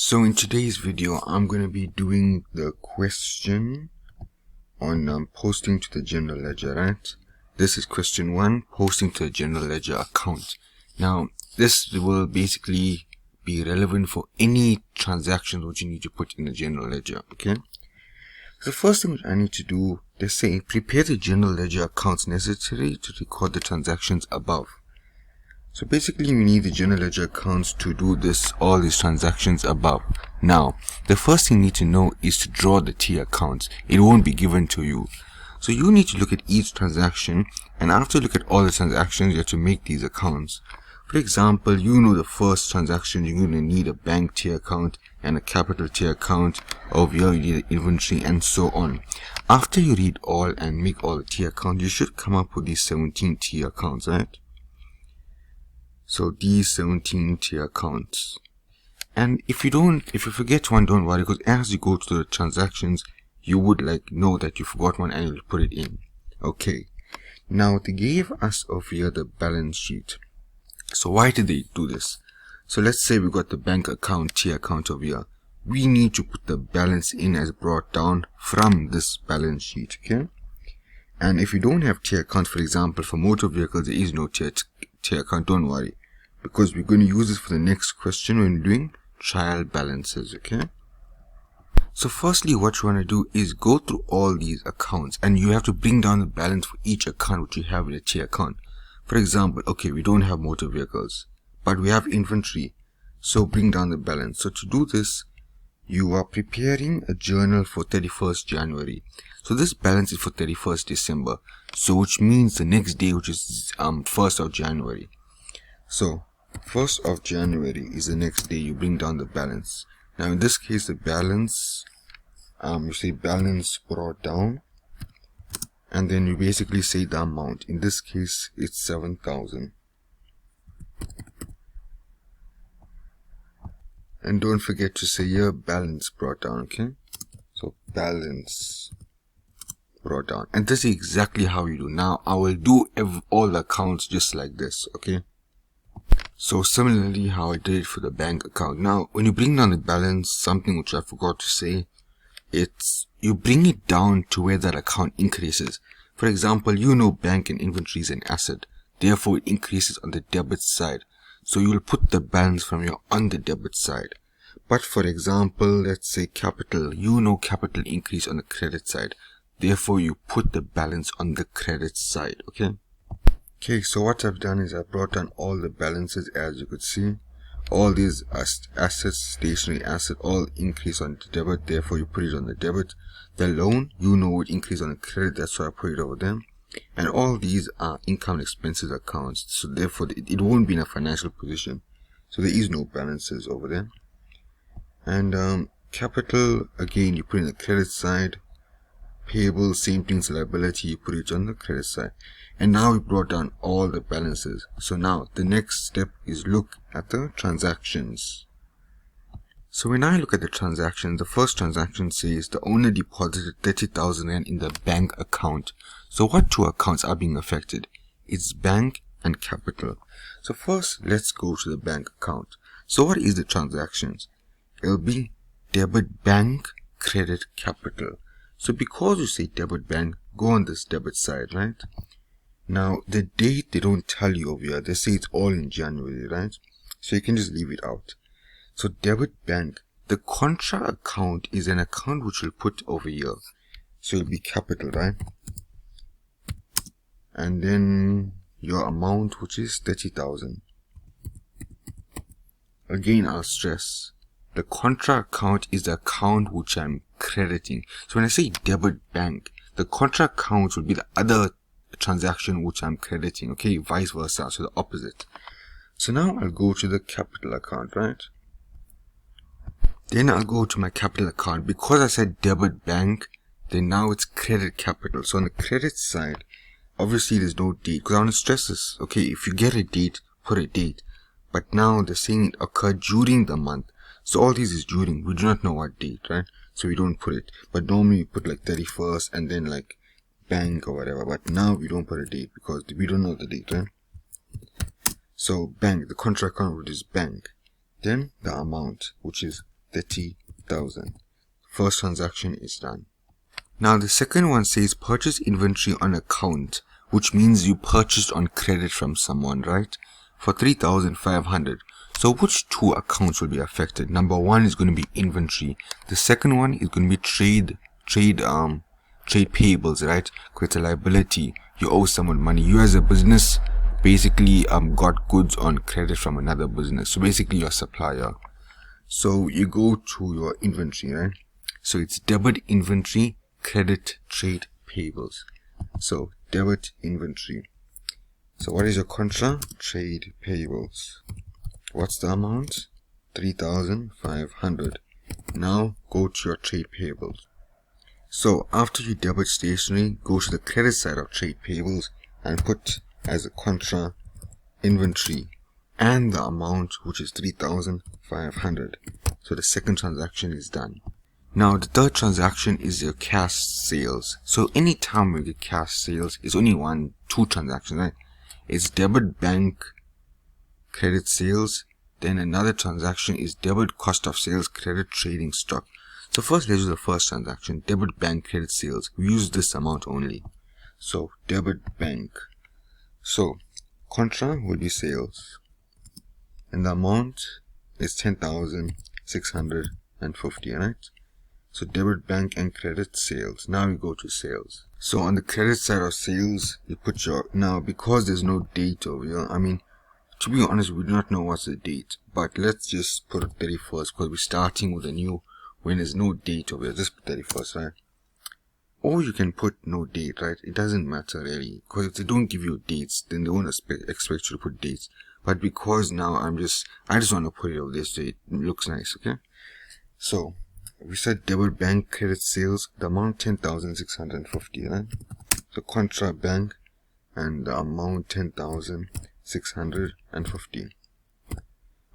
So in today's video, I'm going to be doing the question on posting to the general ledger, right? This is question 1, posting to the general ledger account. Now, this will basically be relevant for any transactions which you need to put in the general ledger, okay? So the first thing I need to do, they say, prepare the general ledger accounts necessary to record the transactions above. So basically we need the general ledger accounts to do all these transactions above. Now, the first thing you need to know is to draw the T accounts. It won't be given to you. So you need to look at each transaction, and after you look at all the transactions, you have to make these accounts. For example, you know the first transaction, you're going to need a bank T account and a capital T account. Over here you need an inventory and so on. After you read all and make all the T accounts, you should come up with these 17 T accounts, right? So these 17 T accounts. And if you forget one, don't worry, because as you go through the transactions, you would know that you forgot one and you'll put it in. Okay. Now they gave us over here the balance sheet. So why did they do this? So let's say we got the bank account, T account over here. We need to put the balance in as brought down from this balance sheet, okay? And if you don't have T account, for example, for motor vehicles, there is no T account, don't worry, because we're going to use this for the next question when doing trial balances, okay? So firstly, what you want to do is go through all these accounts, and you have to bring down the balance for each account which you have in a T account. For example, okay, we don't have motor vehicles, but we have inventory, so bring down the balance. So to do this, you are preparing a journal for 31st January. So this balance is for 31st December. So which means the next day, which is 1st of January. So 1st of January is the next day you bring down the balance. Now in this case, the balance, you say balance brought down, and then you basically say the amount. In this case, it's 7,000. And don't forget to say your balance brought down, okay? So balance brought down. And this is exactly how you do. Now I will do all the accounts just like this, okay? So similarly how I did it for the bank account. Now when you bring down the balance, something which I forgot to say, it's you bring it down to where that account increases. For example, you know bank and inventory is an asset, therefore it increases on the debit side. So you will put the balance from your on the debit side. But for example, let's say capital, you know capital increase on the credit side, therefore you put the balance on the credit side, okay? Okay, so what I've done is I brought down all the balances. As you could see, all these assets, stationary asset, all increase on the debit, therefore you put it on the debit. The loan, you know, would increase on the credit, that's why I put it over there. And all these are income expenses accounts, so therefore it won't be in a financial position, so there is no balances over there. And capital, again, you put in the credit side. Payable, same things, liability, you put it on the credit side. And now we brought down all the balances. So now the next step is look at the transactions. So when I look at the transactions, the first transaction says the owner deposited 30,000 Rand in the bank account. So what two accounts are being affected? It's bank and capital. So first, let's go to the bank account. So what is the transactions? It'll be debit bank, credit capital. So because you say debit bank, go on this debit side, right? Now the date they don't tell you over here. They say it's all in January, right? So you can just leave it out. So debit bank, the contra account is an account which we'll put over here. So it'll be capital, right? And then your amount, which is 30,000. Again, I'll stress, the contra account is the account which I'm crediting. So when I say debit bank, the contra account will be the other transaction which I'm crediting, okay? Vice versa, so the opposite. So now I'll go to the capital account, right? Then I'll go to my capital account. Because I said debit bank, then now it's credit capital. So on the credit side, obviously there's no date, because I want to stress this, okay? If you get a date, put a date. But now they're saying it occurred during the month. So all these is during. We do not know what date, right? So we don't put it. But normally you put like 31st and then like bank or whatever. But now we don't put a date because we don't know the date, right? So bank, the contract account, which is bank. Then the amount, which is 30,000. First transaction is done. Now the second one says purchase inventory on account, which means you purchased on credit from someone, right? For 3,500. So which two accounts will be affected? Number one is going to be inventory. The second one is going to be trade payables, right? Because it's a liability. You owe someone money. You as a business basically got goods on credit from another business. So basically your supplier. So you go to your inventory, right? So it's debit inventory, credit trade payables. So debit inventory. So what is your contra? Trade payables. What's the amount? 3,500. Now go to your trade payables. So after you debit stationery, go to the credit side of trade payables and put as a contra inventory and the amount, which is 3,500. So the second transaction is done. Now the third transaction is your cash sales. So anytime we get cash sales, it's only two transactions, right? It's debit bank credit sales, then another transaction is debit cost of sales, credit trading stock. So first let's do the first transaction, debit bank credit sales. We use this amount only. So debit bank. So contra will be sales, and the amount is 10,650, right? So debit bank and credit sales. Now we go to sales. So on the credit side of sales, you put your, now because there's no date over here, I mean, to be honest, we do not know what's the date, but let's just put it 31st because we're starting with a new, when there's no date over here, just put 31st, right? Or you can put no date, right? It doesn't matter really, because if they don't give you dates, then they won't expect you to put dates. But because now I just want to put it over there so it looks nice, okay? So we said debit bank credit sales, the amount 10,650, right? So contra bank and the amount 10,650.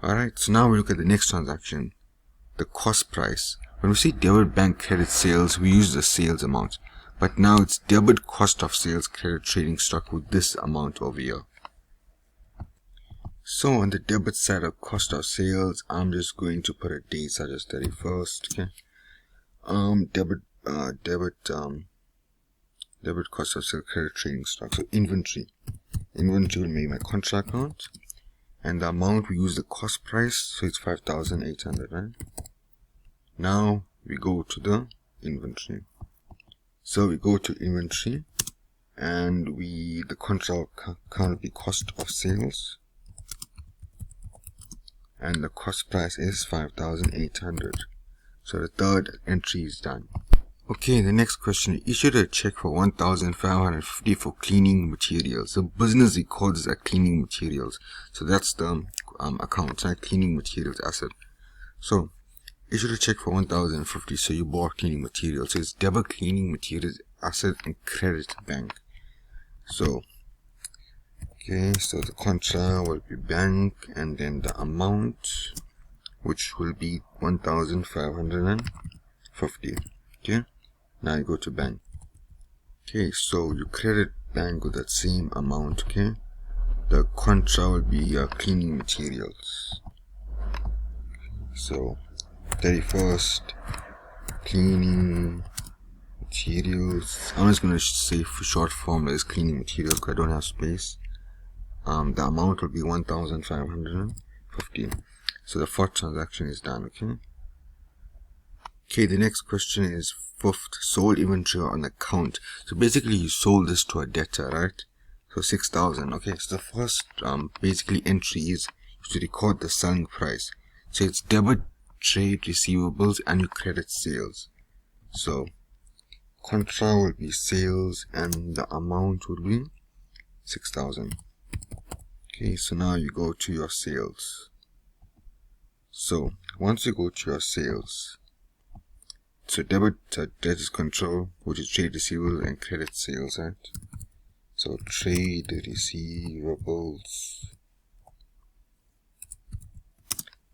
Alright, so now we look at the next transaction, the cost price. When we say debit bank credit sales, we use the sales amount, but now it's debit cost of sales credit trading stock with this amount over here. So on the debit side of cost of sales, I'm just going to put a date such as 31st, okay? Debit cost of sales credit trading stock. So inventory will be my contract account, and the amount we use the cost price, so it's 5,800, right? Now we go to the inventory. So we go to inventory, and the contract account will be cost of sales, and the cost price is 5,800. So the third entry is done. Okay, the next question, issued a check for 1,550 for cleaning materials. The business records as cleaning materials. So that's the account, right? Cleaning materials asset. So issued a check for 1,050, so you bought cleaning materials. So it's debit cleaning materials asset and credit bank. So okay, so the contra will be bank, and then the amount, which will be 1,550. Okay, now you go to bank. Okay, so you credit bank with that same amount. Okay, the contra will be cleaning materials. So 31st, cleaning materials. I'm just going to say for short form that is cleaning materials because I don't have space. The amount will be 1,550. So the fourth transaction is done. Okay, the next question is fifth, sold inventory on account. So basically you sold this to a debtor, right? So 6,000. Okay, so the first basically entry is to record the selling price. So it's debit trade receivables and you credit sales. So contra will be sales and the amount will be 6,000. Okay, so now you go to your sales. So once you go to your sales, so debit debtors control, which is trade receivables and credit sales, right? So trade receivables,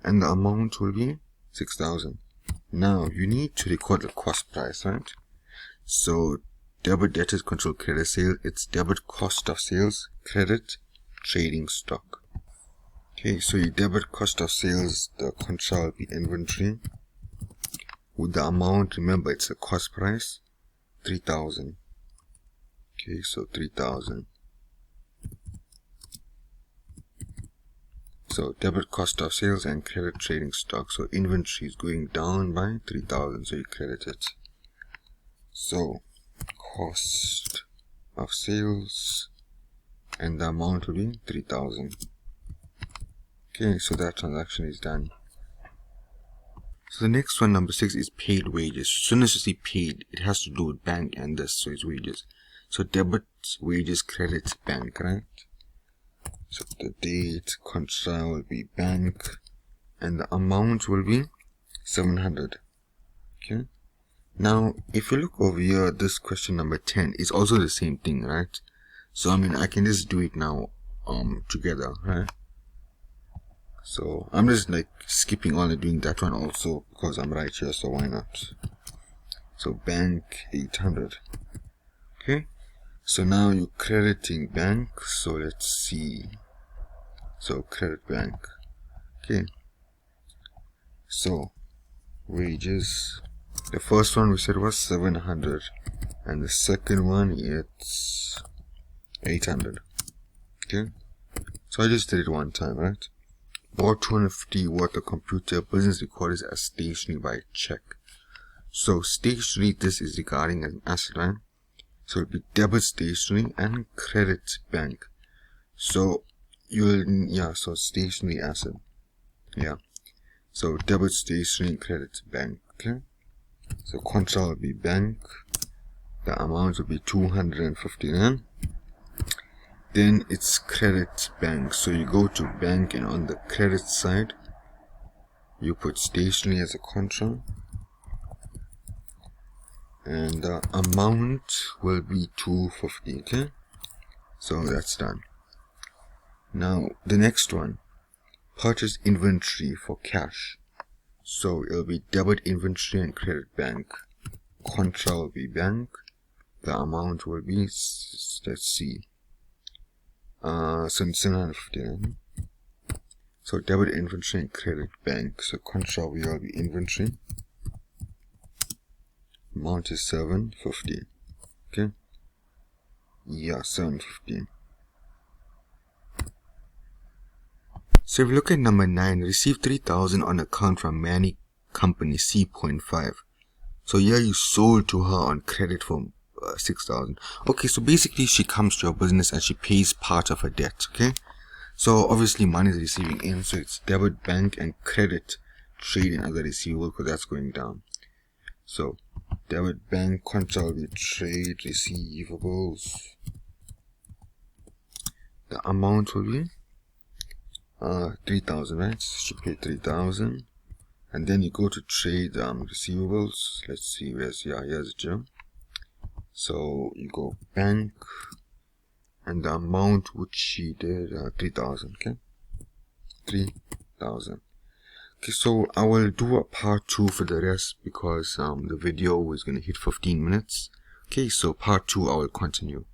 and the amount will be 6,000. Now you need to record the cost price, right? So debit debtors control credit sales, it's debit cost of sales, credit trading stock. Okay, so your debit cost of sales, the contra will be inventory, with the amount, remember it's a cost price, 3,000. Okay, so 3,000. So debit cost of sales and credit trading stock. So inventory is going down by 3,000, so you credit it. So cost of sales and the amount will be 3,000. Okay, so that transaction is done. So the next one, number 6, is paid wages. As soon as you see paid, it has to do with bank and this, so it's wages. So debit wages, credit bank, right? So the date contra will be bank and the amount will be 700. Okay. Now, if you look over here, this question number 10 is also the same thing, right? So I mean, I can just do it now together, right? So I'm just like skipping on and doing that one also because I'm right here, so why not? So bank 800. Okay, so now you're crediting bank, so let's see. So credit bank. Okay, so wages, the first one we said was 700 and the second one it's 800. Okay, so I just did it one time, right? Bought 250 worth of computer, business recorded as stationery by check. So stationery, this is regarding an asset, right? So it'll be debit stationery and credit bank. So you'll, yeah, so stationery asset, yeah. So debit stationery and credit bank. Okay, so contra will be bank, the amount will be 250. Then it's credit bank, so you go to bank and on the credit side you put stationery as a contra and the amount will be 250. Okay, so that's done. Now the next one, purchase inventory for cash. So it'll be debit inventory and credit bank. Contra will be bank, the amount will be, let's see, 750. So debit inventory and credit bank. So contra will be inventory. Amount is 750. Okay. Yeah, 750. So if you look at number 9, receive 3,000 on account from Manny Company C.5. So here you sold to her on credit for 6,000. Okay, so basically she comes to your business and she pays part of her debt. Okay, so obviously money is receiving in, so it's debit bank and credit trade and other receivable because that's going down. So debit bank contra will be trade receivables. The amount will be 3,000, right? She paid 3,000, and then you go to trade receivables. Let's see, where's, yeah, here's Jim. So you go bank and the amount which she did 3,000. Okay, 3,000. Okay, so I will do a part 2 for the rest because the video is going to hit 15 minutes. Okay, so part 2 I will continue.